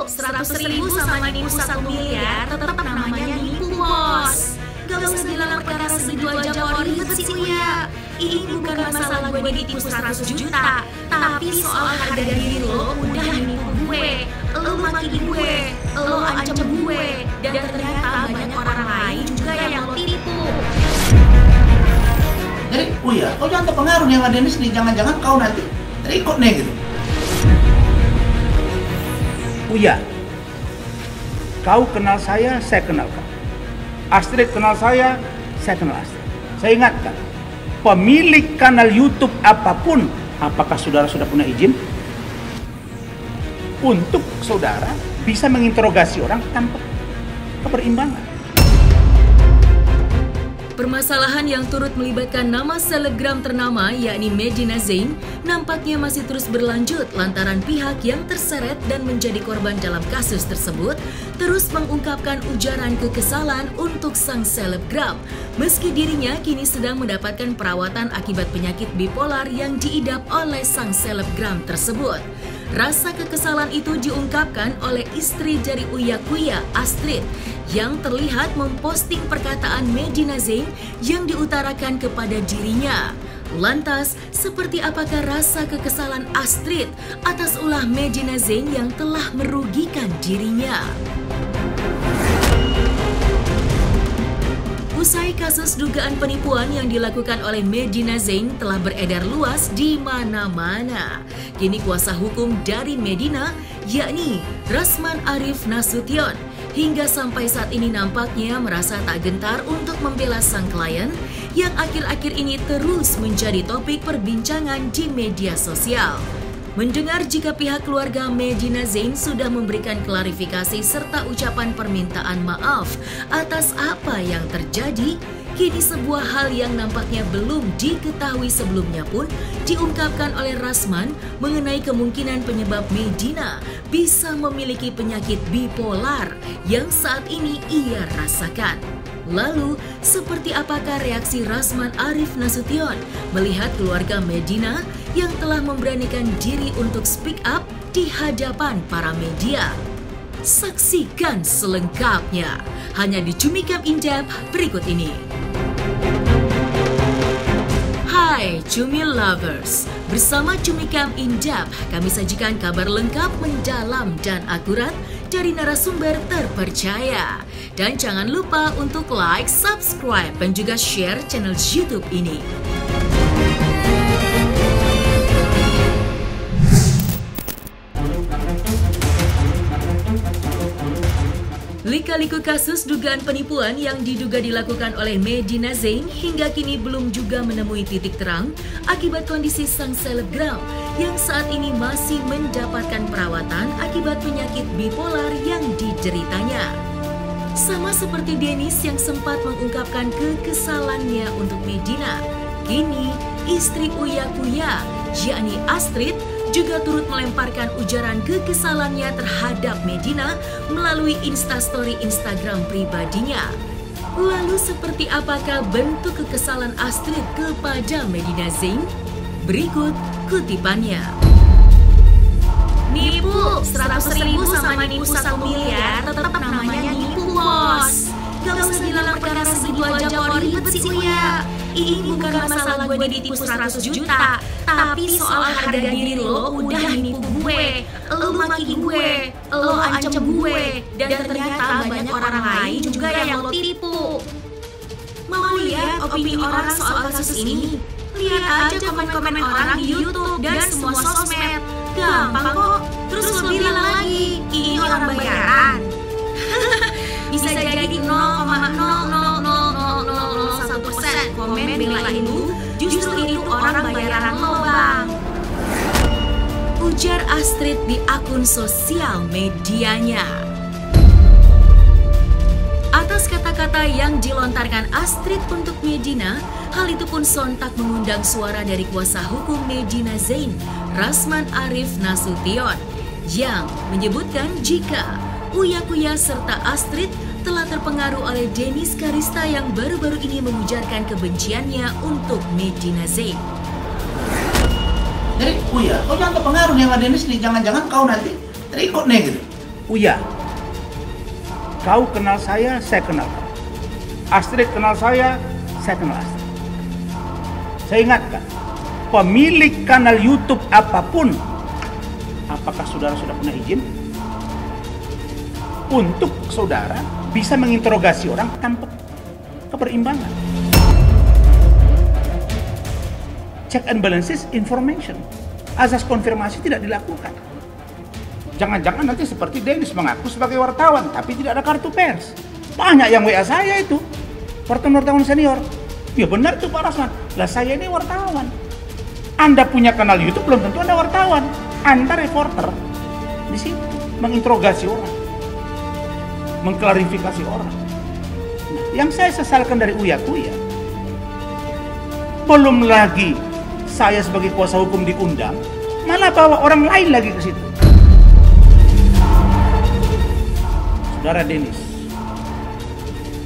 100.000 sama nipu 1 miliar tetap namanya nipu, bos. Gak usah bilang perkara segitu aja kok ribet sih, Uya. Ini bukan masalah gue ditipu 100 juta, tapi soal harga diri lo udah nipu gue. Lo maki gue, lo ancam gue, dan ternyata banyak orang lain juga yang lo tipu. Jadi, Uya, kau jangan terpengaruh nih sama Dennis nih. Jangan-jangan kau nanti terikut nih gitu. Uya, kau kenal saya kenal kau. Astrid kenal saya kenal Astrid. Saya ingatkan, pemilik kanal YouTube apapun, apakah saudara sudah punya izin? Untuk saudara bisa menginterogasi orang tanpa keberimbangan. Permasalahan yang turut melibatkan nama selebgram ternama yakni Medina Zain nampaknya masih terus berlanjut lantaran pihak yang terseret dan menjadi korban dalam kasus tersebut terus mengungkapkan ujaran kekesalan untuk sang selebgram meski dirinya kini sedang mendapatkan perawatan akibat penyakit bipolar yang diidap oleh sang selebgram tersebut. Rasa kekesalan itu diungkapkan oleh istri dari Uya Kuya, Astrid, yang terlihat memposting perkataan Medina Zain yang diutarakan kepada dirinya. Lantas, seperti apakah rasa kekesalan Astrid atas ulah Medina Zain yang telah merugikan dirinya? Usai kasus dugaan penipuan yang dilakukan oleh Medina Zain telah beredar luas di mana-mana. Kini kuasa hukum dari Medina, yakni Rasman Arif Nasution, hingga sampai saat ini nampaknya merasa tak gentar untuk membela sang klien yang akhir-akhir ini terus menjadi topik perbincangan di media sosial. Mendengar jika pihak keluarga Medina Zain sudah memberikan klarifikasi serta ucapan permintaan maaf atas apa yang terjadi, kini sebuah hal yang nampaknya belum diketahui sebelumnya pun diungkapkan oleh Rasman mengenai kemungkinan penyebab Medina bisa memiliki penyakit bipolar yang saat ini ia rasakan. Lalu, seperti apakah reaksi Rasman Arif Nasution melihat keluarga Medina yang telah memberanikan diri untuk speak up di hadapan para media? Saksikan selengkapnya hanya di Cumi Camp In Depth berikut ini. Hai Cumi Lovers, bersama Cumi Camp In Depth kami sajikan kabar lengkap, mendalam dan akurat dari narasumber terpercaya. Dan jangan lupa untuk like, subscribe, dan juga share channel YouTube ini. Lika-liku kasus dugaan penipuan yang diduga dilakukan oleh Medina Zain hingga kini belum juga menemui titik terang akibat kondisi sang selebgram yang saat ini masih mendapatkan perawatan akibat penyakit bipolar yang dideritanya. Sama seperti Dennis yang sempat mengungkapkan kekesalannya untuk Medina, kini istri Uya Kuya, yakni Astrid, juga turut melemparkan ujaran kekesalannya terhadap Medina melalui instastory Instagram pribadinya. Lalu seperti apakah bentuk kekesalan Astrid kepada Medina Zain? Berikut kutipannya. Nipu 100.000 sama nipu 1 miliar tetap namanya nipu, bos. Gak usah bilang perkara segitu aja kok ribet sih, Uya. Ini bukan masalah gue ditipu 100 juta, tapi soal harga diri lo udah nipu gue. Lo maki gue, lo ancam gue, dan ternyata banyak orang lain juga yang lo tipu. Mau lihat opini orang soal kasus ini? Lihat aja komen-komen orang di YouTube dan semua sosmed. Gampang kok. Terus lo bilang lagi, ini orang bayaran. Bisa jadi 0,00001% komen belain lu, justru itu orang bayaran lo, Bang. Ujar Astrid di akun sosial medianya. Atas kata-kata yang dilontarkan Astrid untuk Medina, hal itu pun sontak mengundang suara dari kuasa hukum Medina Zain, Rasman Arif Nasution, yang menyebutkan jika Uya Kuya serta Astrid telah terpengaruh oleh Dennis Karista yang baru-baru ini mengujarkan kebenciannya untuk Medina Zain. Jadi, Uya, kau jangan terpengaruh nih sama Dennis nih. Jangan-jangan kau nanti terikut nih gitu. Uya, kau kenal saya kenal kau. Astrid kenal saya kenal Astrid. Saya ingatkan, pemilik kanal YouTube apapun, apakah saudara sudah punya izin untuk saudara bisa menginterogasi orang tanpa keberimbangan? Check and balances information. Asas konfirmasi tidak dilakukan. Jangan-jangan nanti seperti Dennis mengaku sebagai wartawan, tapi tidak ada kartu pers. Banyak yang WA saya itu, wartawan senior. Ya benar tuh Pak Rasman, lah saya ini wartawan. Anda punya kanal YouTube belum tentu Anda wartawan. Anda reporter di situ menginterogasi orang, mengklarifikasi orang. Nah, yang saya sesalkan dari Uya Kuya, belum lagi saya sebagai kuasa hukum diundang, malah bawa orang lain lagi ke situ. Saudara Dennis,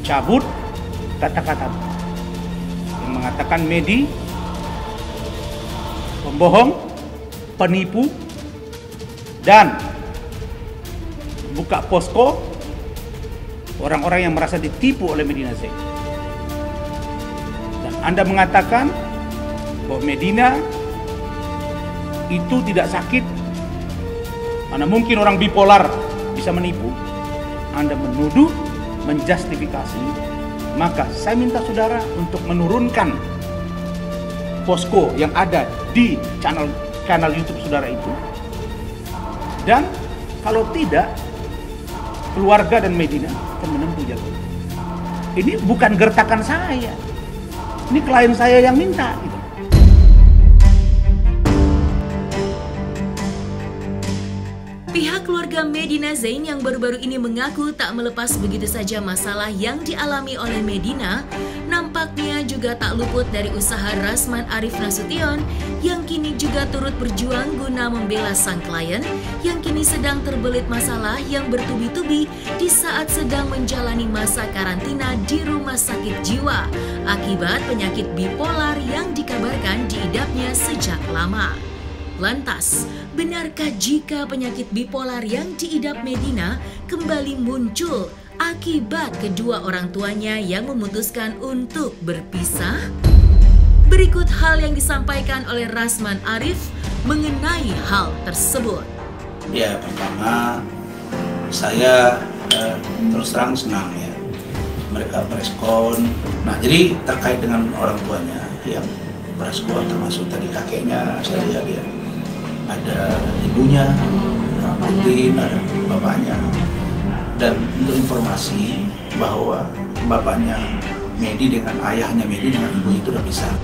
cabut kata-kata yang mengatakan Medi pembohong, penipu, dan buka posko orang-orang yang merasa ditipu oleh Medina Zain. Dan Anda mengatakan bahwa Medina itu tidak sakit, mana mungkin orang bipolar bisa menipu. Anda menuduh, menjustifikasi. Maka saya minta saudara untuk menurunkan posko yang ada di kanal YouTube saudara itu. Dan kalau tidak, keluarga dan Medina akan menempuh jalur. Ini bukan gertakan saya, ini klien saya yang minta gitu. Pihak keluarga Medina Zain yang baru-baru ini mengaku tak melepas begitu saja masalah yang dialami oleh Medina, nampaknya juga tak luput dari usaha Rasman Arif Nasution yang kini juga turut berjuang guna membela sang klien yang kini sedang terbelit masalah yang bertubi-tubi di saat sedang menjalani masa karantina di rumah sakit jiwa akibat penyakit bipolar yang dikabarkan diidapnya sejak lama. Lantas, benarkah jika penyakit bipolar yang diidap Medina kembali muncul akibat kedua orang tuanya yang memutuskan untuk berpisah? Berikut hal yang disampaikan oleh Rasman Arif mengenai hal tersebut. Ya, pertama saya terus terang senang ya mereka merespon. Nah, jadi terkait dengan orang tuanya yang merespon, termasuk tadi kakeknya, saya lihat ya, ada ibunya, mungkin ada bapaknya. Dan untuk informasi bahwa bapaknya Medi dengan ayahnya Medi dengan ibu itu udah pisah.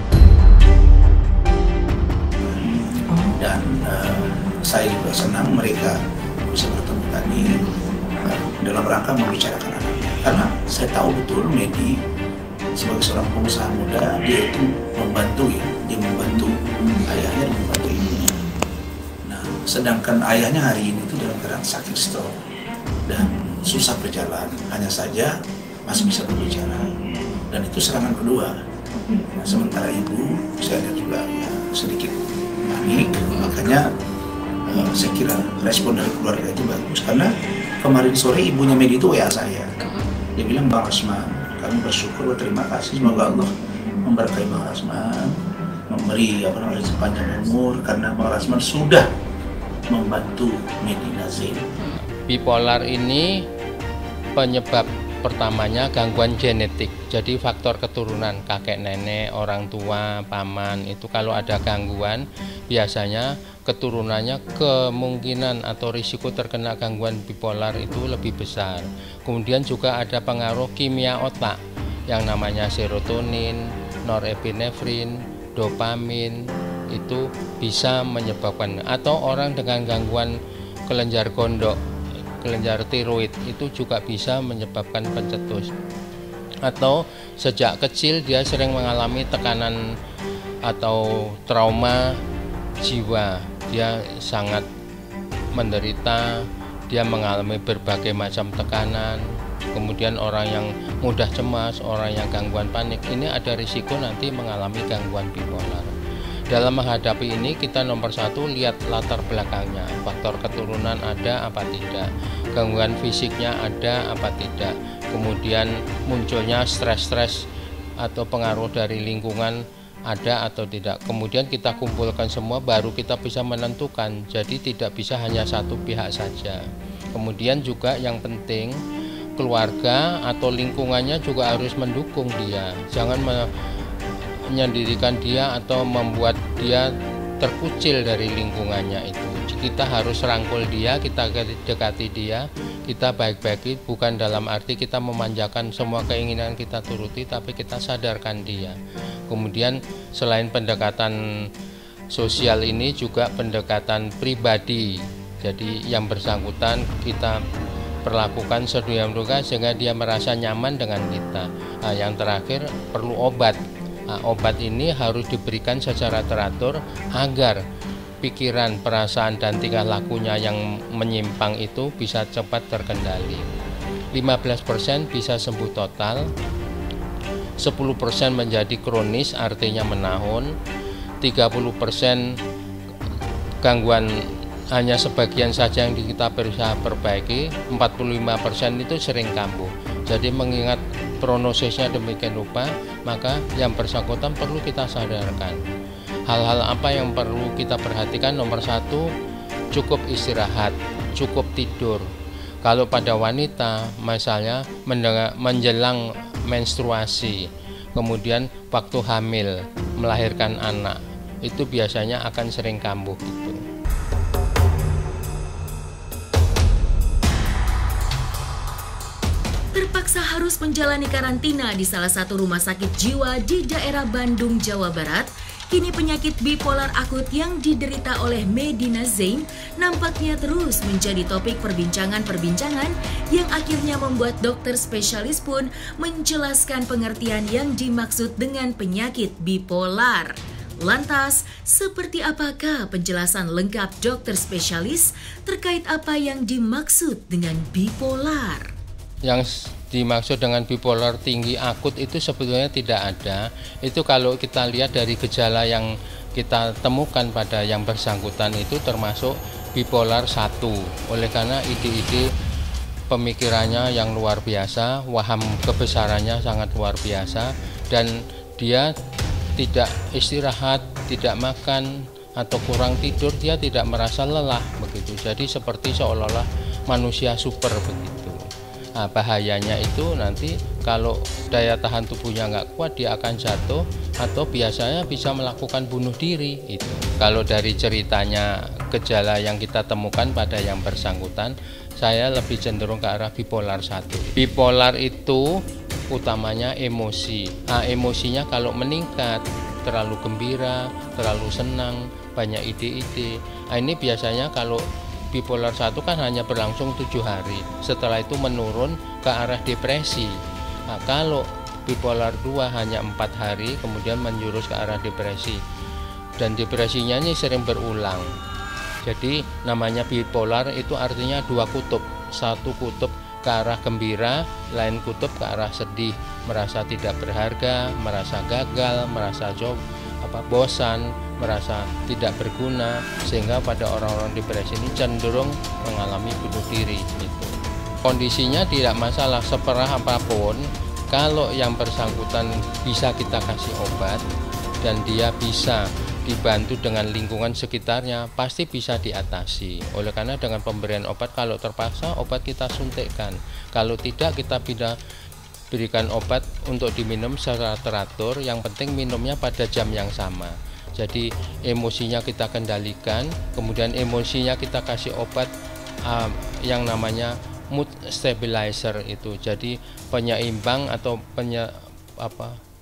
Dan saya juga senang mereka bisa bertemu tadi dalam rangka membicarakan anaknya. Karena saya tahu betul Medi sebagai seorang pengusaha muda, dia itu membantu ya, dia membantu ayahnya dan membantu ibunya. Nah, sedangkan ayahnya hari ini itu dalam keadaan sakit stroke dan susah berjalan, hanya saja masih bisa berbicara. Dan itu serangan kedua. Nah, sementara ibu, saya lihat juga ya sedikit panik, makanya saya kira respon dari keluarga itu bagus. Karena kemarin sore ibunya Medi itu WA saya, dia bilang, Bang Rasman, kami bersyukur, berterima kasih, semoga Allah memberkahi Bang Rasman, memberi sepanjang umur, karena Bang Rasman sudah membantu Medina Zain. Bipolar ini penyebab pertamanya gangguan genetik, jadi faktor keturunan kakek nenek, orang tua, paman itu kalau ada gangguan biasanya keturunannya kemungkinan atau risiko terkena gangguan bipolar itu lebih besar. Kemudian juga ada pengaruh kimia otak yang namanya serotonin, norepinefrin, dopamin itu bisa menyebabkan, atau orang dengan gangguan kelenjar gondok, kelenjar tiroid itu juga bisa menyebabkan pencetus, atau sejak kecil dia sering mengalami tekanan atau trauma jiwa, dia sangat menderita, dia mengalami berbagai macam tekanan. Kemudian orang yang mudah cemas, orang yang gangguan panik, ini ada risiko nanti mengalami gangguan bipolar. Dalam menghadapi ini kita nomor satu lihat latar belakangnya, faktor keturunan ada apa tidak, gangguan fisiknya ada apa tidak, kemudian munculnya stres-stres atau pengaruh dari lingkungan ada atau tidak. Kemudian kita kumpulkan semua baru kita bisa menentukan. Jadi tidak bisa hanya satu pihak saja. Kemudian juga yang penting keluarga atau lingkungannya juga harus mendukung dia. Jangan menyendirikan dia atau membuat dia terkucil dari lingkungannya itu. Kita harus rangkul dia, kita dekati dia, kita baik-baiki, bukan dalam arti kita memanjakan semua keinginan kita turuti, tapi kita sadarkan dia. Kemudian selain pendekatan sosial ini juga pendekatan pribadi. Jadi yang bersangkutan kita perlakukan sedemikian rupa sehingga dia merasa nyaman dengan kita. Nah, yang terakhir perlu obat. Nah, obat ini harus diberikan secara teratur agar pikiran, perasaan, dan tingkah lakunya yang menyimpang itu bisa cepat terkendali. 15% bisa sembuh total, 10% menjadi kronis artinya menahun, 30% gangguan hanya sebagian saja yang kita berusaha perbaiki, 45% itu sering kambuh. Jadi mengingat prognosisnya demikian rupa, maka yang bersangkutan perlu kita sadarkan. Hal-hal apa yang perlu kita perhatikan? Nomor satu, cukup istirahat, cukup tidur. Kalau pada wanita misalnya menjelang menstruasi, kemudian waktu hamil, melahirkan anak, itu biasanya akan sering kambuh itu. Terpaksa harus menjalani karantina di salah satu rumah sakit jiwa di daerah Bandung, Jawa Barat. Kini penyakit bipolar akut yang diderita oleh Medina Zain nampaknya terus menjadi topik perbincangan-perbincangan yang akhirnya membuat dokter spesialis pun menjelaskan pengertian yang dimaksud dengan penyakit bipolar. Lantas, seperti apakah penjelasan lengkap dokter spesialis terkait apa yang dimaksud dengan bipolar? Yang dimaksud dengan bipolar tinggi akut itu sebetulnya tidak ada. Itu kalau kita lihat dari gejala yang kita temukan pada yang bersangkutan itu termasuk bipolar 1. Oleh karena ide-ide pemikirannya yang luar biasa, waham kebesarannya sangat luar biasa, dan dia tidak istirahat, tidak makan atau kurang tidur, dia tidak merasa lelah begitu. Jadi seperti seolah-olah manusia super begitu. Nah, bahayanya itu nanti kalau daya tahan tubuhnya nggak kuat, dia akan jatuh atau biasanya bisa melakukan bunuh diri itu. Kalau dari ceritanya gejala yang kita temukan pada yang bersangkutan, saya lebih cenderung ke arah bipolar 1. Bipolar itu utamanya emosi. Nah, emosinya kalau meningkat, terlalu gembira, terlalu senang, banyak ide-ide. Nah, ini biasanya kalau bipolar 1 kan hanya berlangsung 7 hari. Setelah itu menurun ke arah depresi. Nah, kalau bipolar 2 hanya 4 hari kemudian menjurus ke arah depresi. Dan depresinya ini sering berulang. Jadi namanya bipolar itu artinya dua kutub. Satu kutub ke arah gembira, lain kutub ke arah sedih, merasa tidak berharga, merasa gagal, merasa bosan, merasa tidak berguna, sehingga pada orang-orang depresi ini cenderung mengalami bunuh diri gitu. Kondisinya tidak masalah separah apapun, kalau yang bersangkutan bisa kita kasih obat dan dia bisa dibantu dengan lingkungan sekitarnya, pasti bisa diatasi. Oleh karena dengan pemberian obat, kalau terpaksa obat kita suntikkan, kalau tidak kita berikan obat untuk diminum secara teratur. Yang penting minumnya pada jam yang sama. Jadi emosinya kita kendalikan, kemudian emosinya kita kasih obat yang namanya mood stabilizer itu. Jadi penyeimbang atau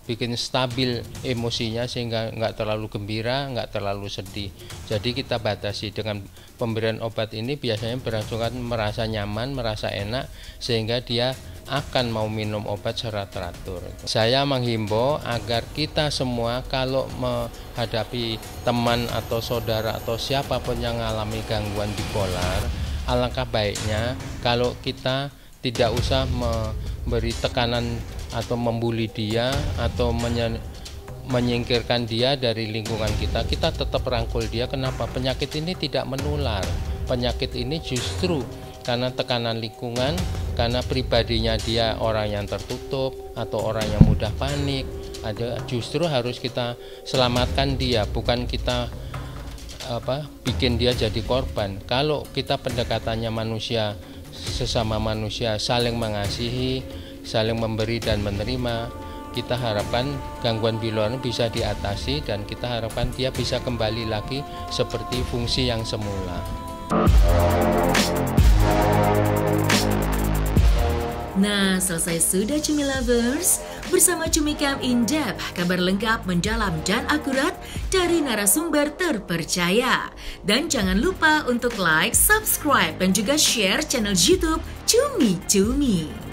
bikin stabil emosinya sehingga nggak terlalu gembira, nggak terlalu sedih. Jadi kita batasi dengan pemberian obat ini, biasanya bersangkutan merasa nyaman, merasa enak, sehingga dia akan mau minum obat secara teratur. Saya menghimbau agar kita semua kalau menghadapi teman atau saudara atau siapapun yang mengalami gangguan bipolar, alangkah baiknya kalau kita tidak usah memberi tekanan atau membuli dia atau menyingkirkan dia dari lingkungan kita, kita tetap rangkul dia. Kenapa? Penyakit ini tidak menular. Penyakit ini justru karena tekanan lingkungan, karena pribadinya dia orang yang tertutup atau orang yang mudah panik. Justru harus kita selamatkan dia, bukan kita bikin dia jadi korban. Kalau kita pendekatannya manusia sesama manusia, saling mengasihi, saling memberi dan menerima, kita harapkan gangguan bipolar bisa diatasi dan kita harapkan dia bisa kembali lagi seperti fungsi yang semula. Nah, selesai sudah Cumi Lovers. Bersama Cumi Camp In Depth, kabar lengkap, mendalam, dan akurat dari narasumber terpercaya. Dan jangan lupa untuk like, subscribe, dan juga share channel YouTube Cumi Cumi.